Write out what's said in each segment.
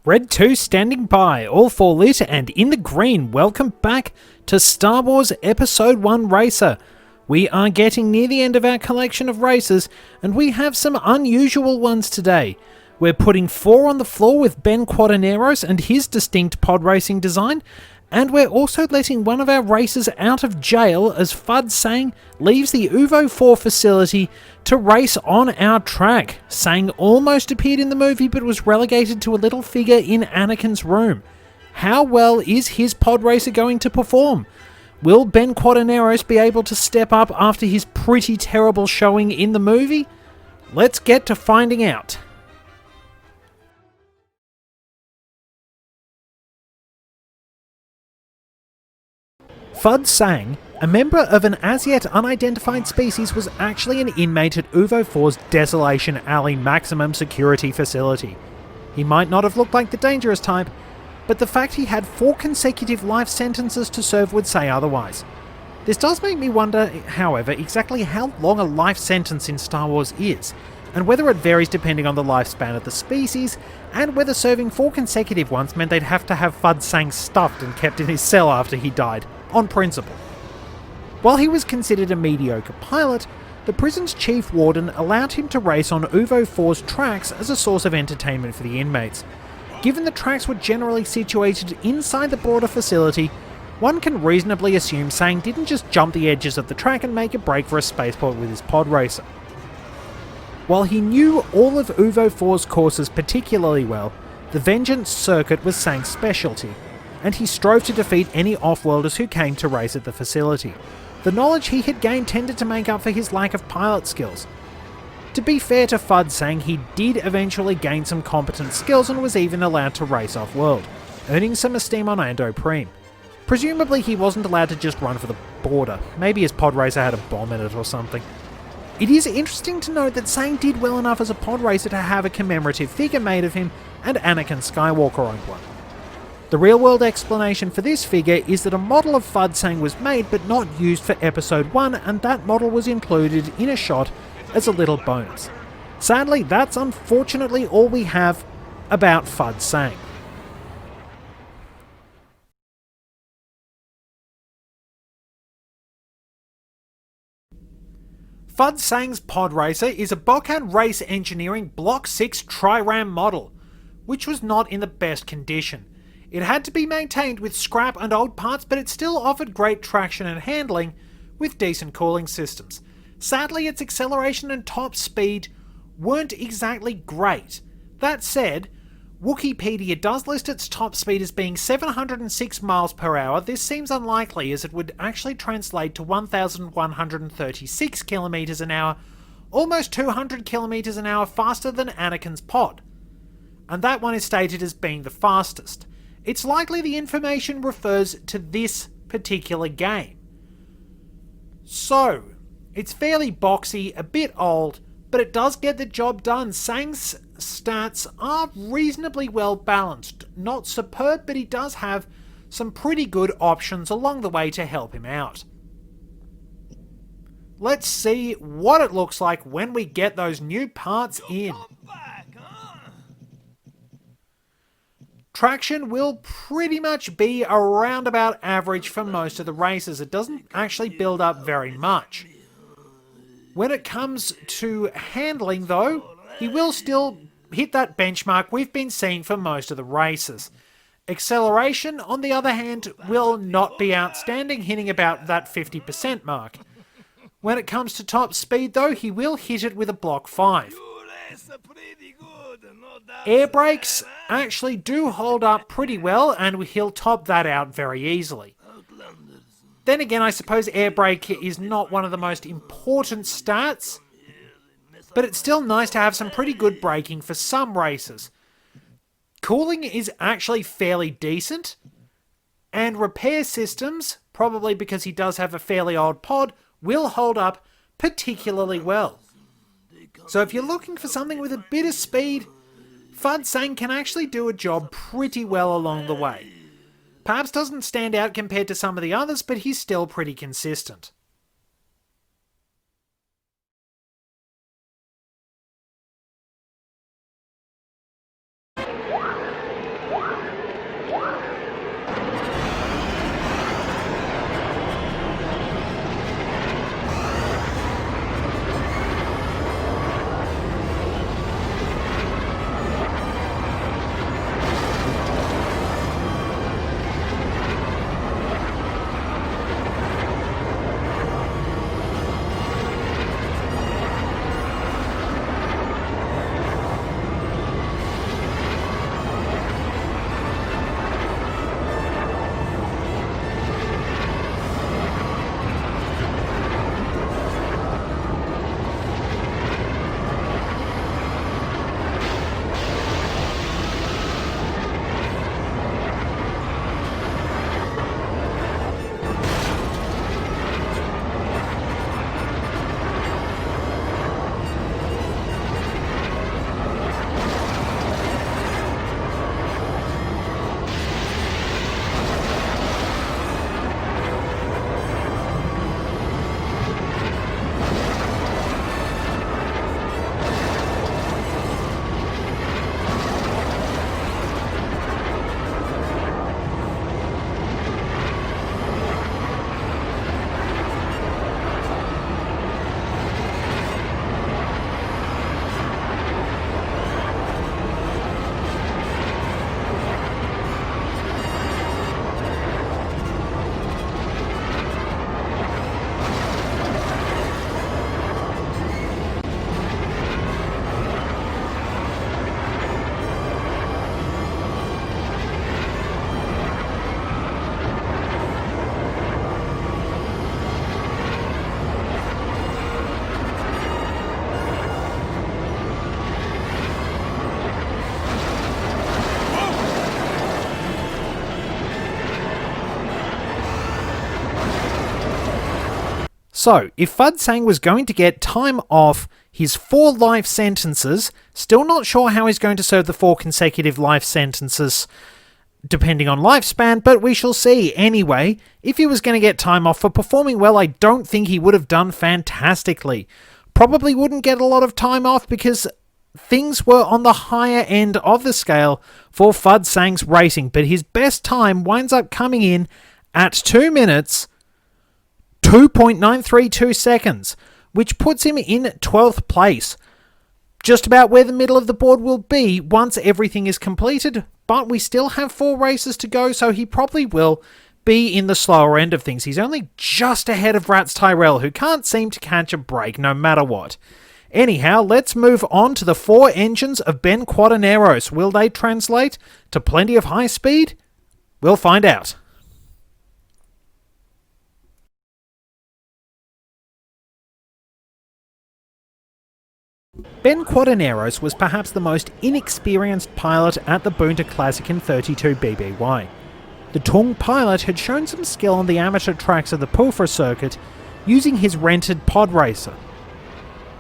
Red 2 standing by, all 4 lit and in the green. Welcome back to Star Wars Episode 1 Racer. We are getting near the end of our collection of races, and we have some unusual ones today. We're putting 4 on the floor with Ben Quadinaros and his distinct pod racing design, and we're also letting one of our racers out of jail as Fud Sang leaves the Oovo IV facility to race on our track. Sang almost appeared in the movie but was relegated to a little figure in Anakin's room. How well is his pod racer going to perform? Will Ben Quadinaros be able to step up after his pretty terrible showing in the movie? Let's get to finding out. Fud Sang, a member of an as yet unidentified species, was actually an inmate at Oovo IV's Desolation Alley maximum security facility. He might not have looked like the dangerous type, but the fact he had 4 consecutive life sentences to serve would say otherwise. This does make me wonder, however, exactly how long a life sentence in Star Wars is, and whether it varies depending on the lifespan of the species, and whether serving 4 consecutive ones meant they'd have to have Fud Sang stuffed and kept in his cell after he died, on principle. While he was considered a mediocre pilot, the prison's chief warden allowed him to race on Oovo IV's tracks as a source of entertainment for the inmates. Given the tracks were generally situated inside the broader facility, one can reasonably assume Sang didn't just jump the edges of the track and make a break for a spaceport with his pod racer. While he knew all of Oovo IV's courses particularly well, the Vengeance circuit was Sang's specialty, and he strove to defeat any off-worlders who came to race at the facility. The knowledge he had gained tended to make up for his lack of pilot skills. To be fair to Fud Sang, he did eventually gain some competent skills and was even allowed to race off-world, earning some esteem on Ando Prime. Presumably he wasn't allowed to just run for the border. Maybe his pod racer had a bomb in it or something. It is interesting to note that Sang did well enough as a pod racer to have a commemorative figure made of him, and Anakin Skywalker owned one. The real-world explanation for this figure is that a model of Fud Sang was made but not used for Episode 1, and that model was included in a shot as a little bonus. Sadly, that's unfortunately all we have about Fud Sang. Fud Sang's pod racer is a Bocad Race Engineering Block 6 Tri-Ram model, which was not in the best condition. It had to be maintained with scrap and old parts, but it still offered great traction and handling with decent cooling systems. Sadly, its acceleration and top speed weren't exactly great. That said, Wikipedia does list its top speed as being 706 miles per hour. This seems unlikely, as it would actually translate to 1,136 kilometers an hour, almost 200 kilometers an hour faster than Anakin's pod. And that one is stated as being the fastest. It's likely the information refers to this particular game. So, it's fairly boxy, a bit old, but it does get the job done. Sang's stats are reasonably well balanced. Not superb, but he does have some pretty good options along the way to help him out. Let's see what it looks like when we get those new parts in. Traction will pretty much be around about average for most of the races. It doesn't actually build up very much. When it comes to handling though, he will still hit that benchmark we've been seeing for most of the races. Acceleration, on the other hand, will not be outstanding, hitting about that 50% mark. When it comes to top speed though, he will hit it with a Block 5. Air brakes actually do hold up pretty well, and he'll top that out very easily. Then again, I suppose air brake is not one of the most important stats, but it's still nice to have some pretty good braking for some races. Cooling is actually fairly decent, and repair systems, probably because he does have a fairly old pod, will hold up particularly well. So if you're looking for something with a bit of speed, Fud Sang can actually do a job pretty well along the way. Perhaps doesn't stand out compared to some of the others, but he's still pretty consistent. So, if Fud Sang was going to get time off his 4 life sentences, still not sure how he's going to serve the 4 consecutive life sentences depending on lifespan, but we shall see. Anyway, if he was going to get time off for performing well, I don't think he would have done fantastically. Probably wouldn't get a lot of time off because things were on the higher end of the scale for Fud Sang's racing, but his best time winds up coming in at 2 minutes, 2.932 seconds, which puts him in 12th place. Just about where the middle of the board will be once everything is completed, but we still have 4 races to go, so he probably will be in the slower end of things. He's only just ahead of Rats Tyrell, who can't seem to catch a break no matter what. Anyhow, let's move on to the 4 engines of Ben Quadinaros. Will they translate to plenty of high speed? We'll find out. Ben Quadinaros was perhaps the most inexperienced pilot at the Boonta Classic in 32 BBY. The Toong pilot had shown some skill on the amateur tracks of the Pulfra circuit using his rented podracer.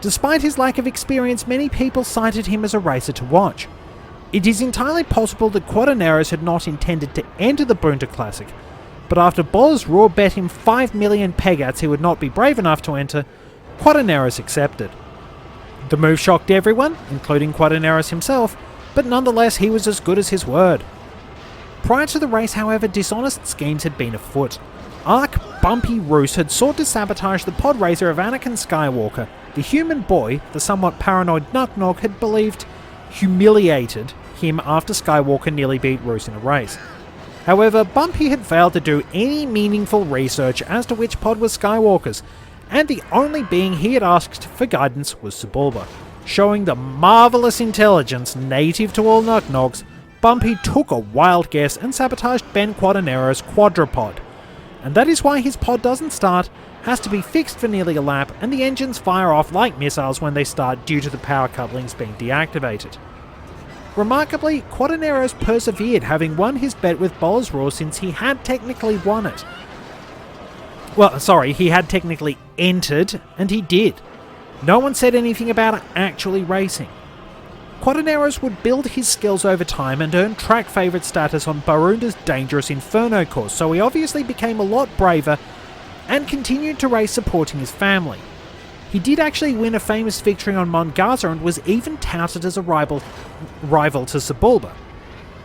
Despite his lack of experience, many people cited him as a racer to watch. It is entirely possible that Quadinaros had not intended to enter the Boonta Classic, but after Boz Raw bet him 5 million pegats he would not be brave enough to enter, Quadinaros accepted. The move shocked everyone, including Quadinaros himself, but nonetheless he was as good as his word. Prior to the race, however, dishonest schemes had been afoot. Ark Bumpy Roos had sought to sabotage the pod racer of Anakin Skywalker. The human boy, the somewhat paranoid Knock had believed humiliated him after Skywalker nearly beat Roos in a race. However, Bumpy had failed to do any meaningful research as to which pod was Skywalker's, and the only being he had asked for guidance was Sebulba. Showing the marvellous intelligence native to all Knock, Bumpy took a wild guess and sabotaged Ben Quadinaros' quadrupod. And that is why his pod doesn't start, has to be fixed for nearly a lap, and the engines fire off like missiles when they start due to the power couplings being deactivated. Remarkably, Quadinaros persevered, having won his bet with Boz Raw since he had technically won it. Well, sorry, he had technically entered, and he did. No one said anything about actually racing. Quadinaros would build his skills over time and earn track favourite status on Barunda's dangerous Inferno course, so he obviously became a lot braver and continued to race supporting his family. He did actually win a famous victory on Mont Gaza and was even touted as a rival to Sebulba.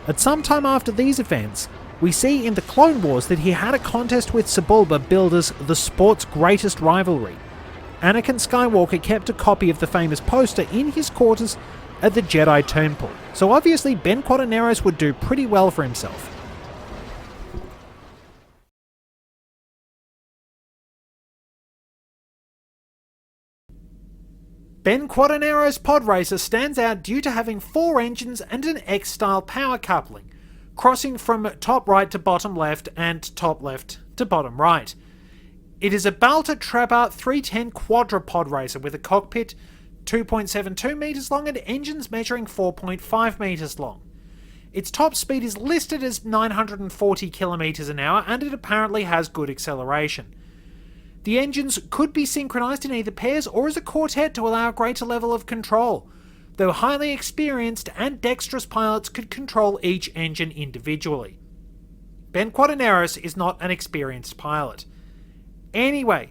At some time after these events, we see in the Clone Wars that he had a contest with Sebulba billed as the sport's greatest rivalry. Anakin Skywalker kept a copy of the famous poster in his quarters at the Jedi Temple, so obviously Ben Quadinaros would do pretty well for himself. Ben Quadinaros' podracer stands out due to having 4 engines and an X-style power coupling, crossing from top right to bottom left and top left to bottom right. It is a Balta Trapper 310 quadrupod racer with a cockpit 2.72 metres long and engines measuring 4.5 metres long. Its top speed is listed as 940 kilometres an hour and it apparently has good acceleration. The engines could be synchronised in either pairs or as a quartet to allow a greater level of control, though highly experienced and dexterous pilots could control each engine individually. Ben Quadinaros is not an experienced pilot. Anyway,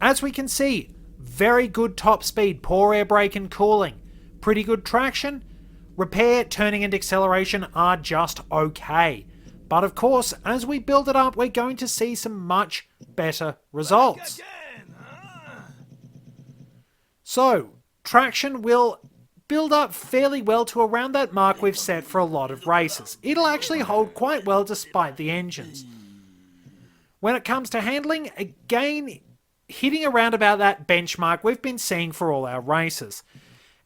as we can see, very good top speed, poor air brake and cooling, pretty good traction, repair, turning and acceleration are just okay. But of course, as we build it up, we're going to see some much better results. So, traction will build up fairly well to around that mark we've set for a lot of races. It'll actually hold quite well despite the engines. When it comes to handling, again, hitting around about that benchmark we've been seeing for all our races.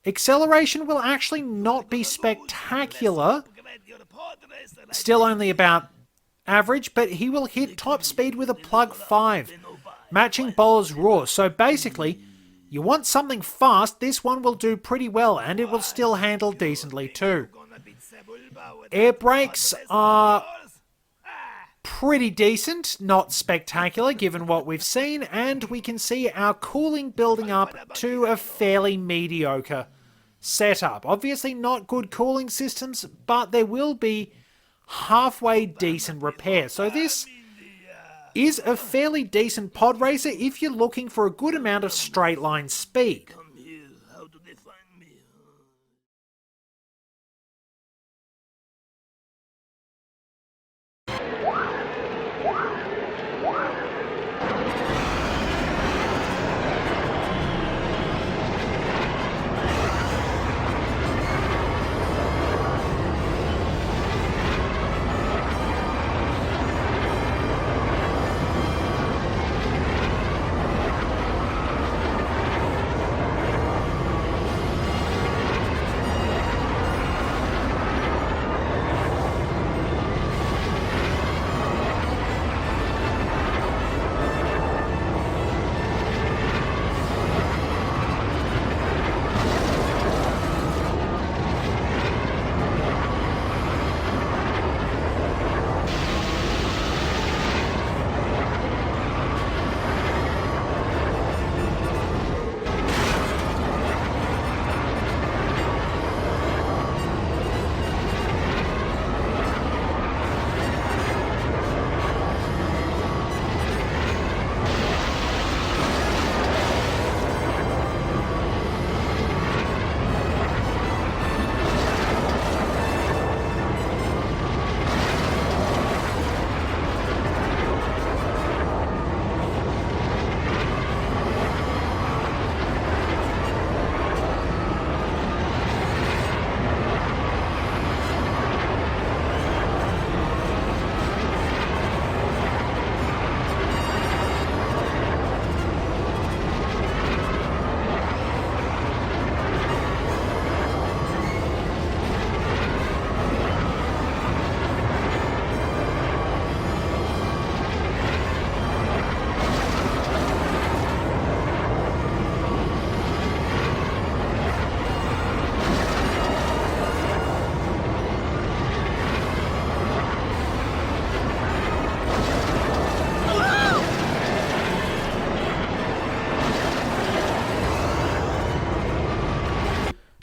Acceleration will actually not be spectacular, still only about average, but he will hit top speed with a plug 5, matching Bowler's Raw. So basically, you want something fast, this one will do pretty well, and it will still handle decently too. Air brakes are pretty decent, not spectacular given what we've seen, and we can see our cooling building up to a fairly mediocre setup. Obviously not good cooling systems, but there will be halfway decent repair. So this is a fairly decent pod racer if you're looking for a good amount of straight line speed.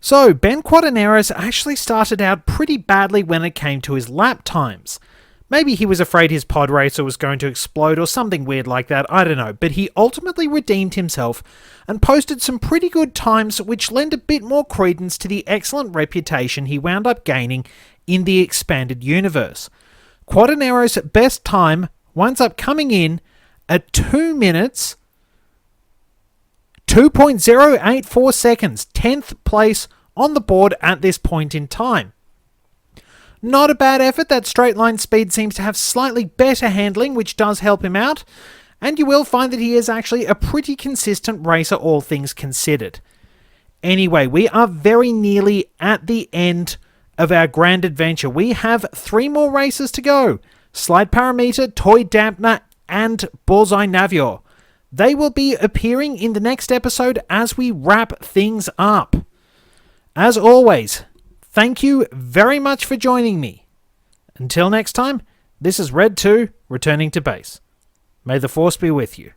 So, Ben Quadinaros actually started out pretty badly when it came to his lap times. Maybe he was afraid his pod racer was going to explode or something weird like that, I don't know, but he ultimately redeemed himself and posted some pretty good times which lend a bit more credence to the excellent reputation he wound up gaining in the expanded universe. Quadinaros' best time winds up coming in at 2 minutes, 2.084 seconds, 10th place on the board at this point in time. Not a bad effort. That straight line speed seems to have slightly better handling, which does help him out, and you will find that he is actually a pretty consistent racer, all things considered. Anyway, we are very nearly at the end of our grand adventure. We have 3 more races to go. Slide Parameter, Toy Dampener, and Bullseye Navior. They will be appearing in the next episode as we wrap things up. As always, thank you very much for joining me. Until next time, this is Red 2 returning to base. May the Force be with you.